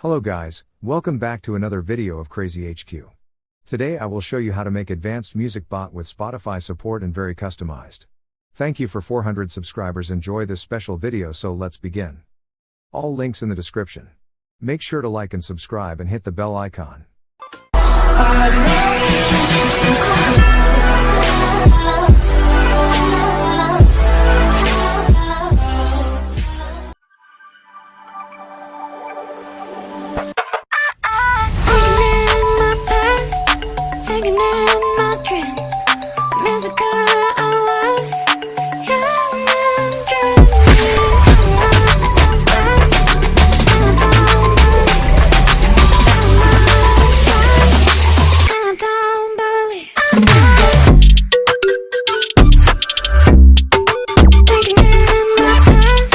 Hello guys, welcome back to another video of Crazy HQ. Today I will show you how to make advanced music bot with Spotify support and very customized. Thank you for 400 subscribers. Enjoy this special video, so let's begin. All links in the description. Make sure to like and subscribe and hit the bell icon. Thinking in my dreams, the music I was young and dreaming. I'm so fast, and I don't believe. Thinking in my past, thinking in my dreams.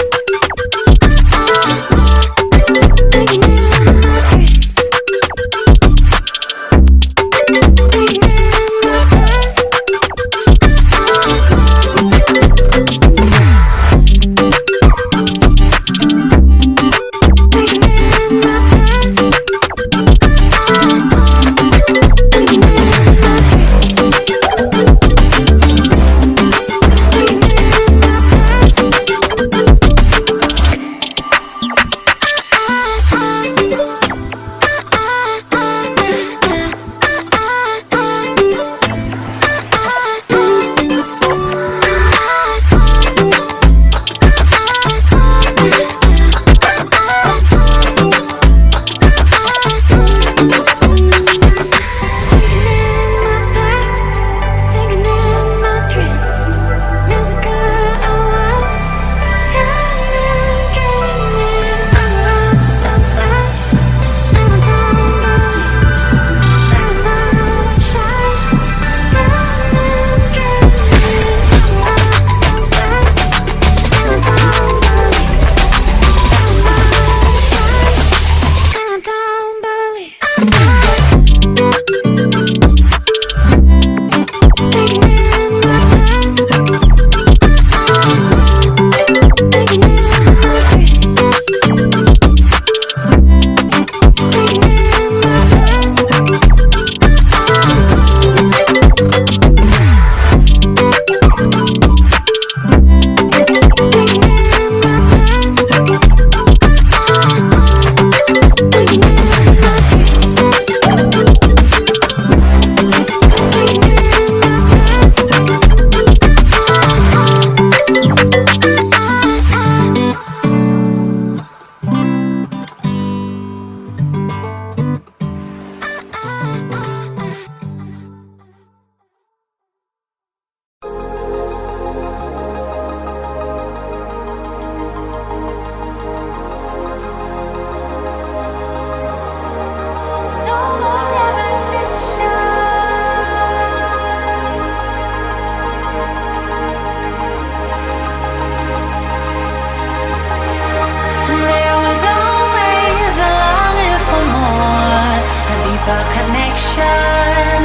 Connection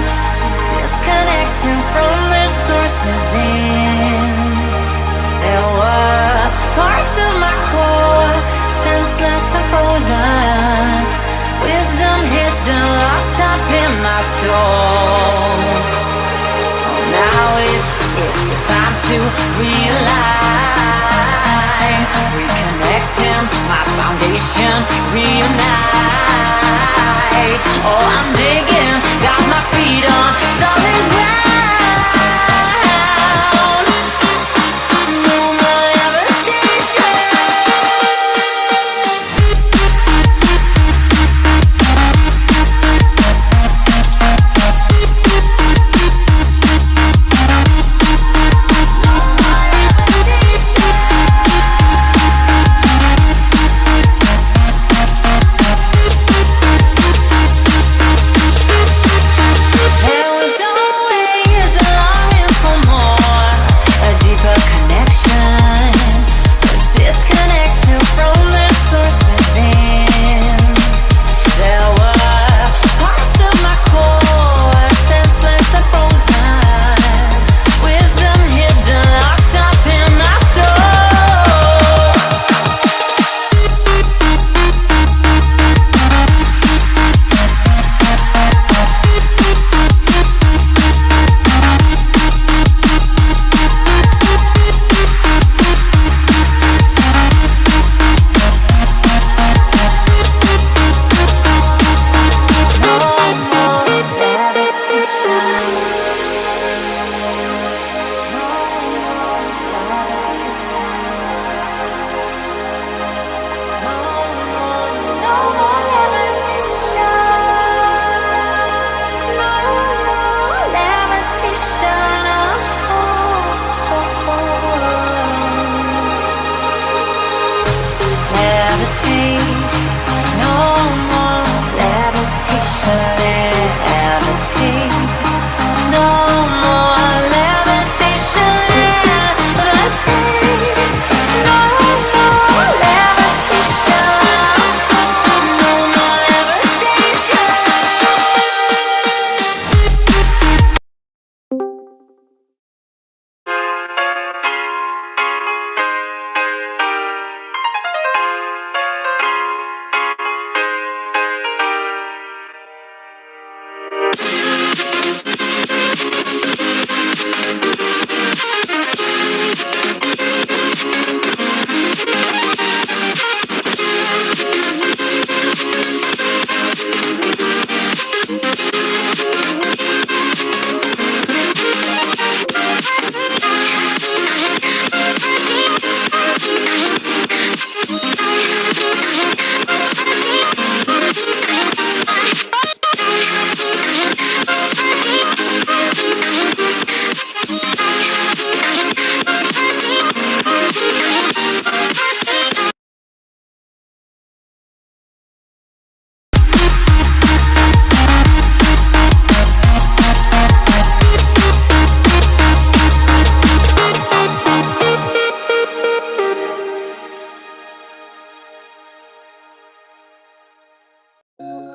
is disconnecting from the source within. There were parts of my core, senseless and frozen, wisdom hidden, locked up in my soul. Oh, now it's the time to realign, reconnecting my foundation, reunite. Oh, I'm digging, got my feet on solid ground. No more levitation. There was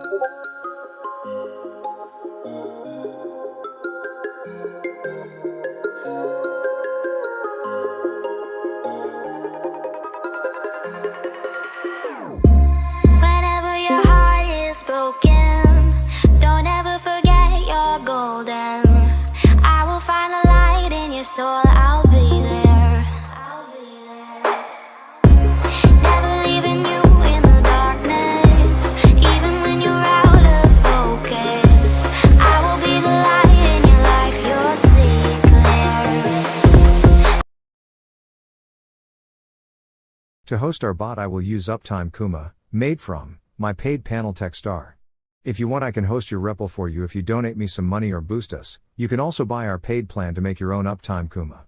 Whenever your heart is broken, don't ever forget you're golden. I will find the light in your soul, I'll be there. Never leaving you in the darkness, even when you're out of focus. I will be the light in your life, you'll see it clear. To host our bot I will use Uptime Kuma, made from my paid panel Techstar. If you want I can host your REPL for you if you donate me some money or boost us. You can also buy our paid plan to make your own Uptime Kuma.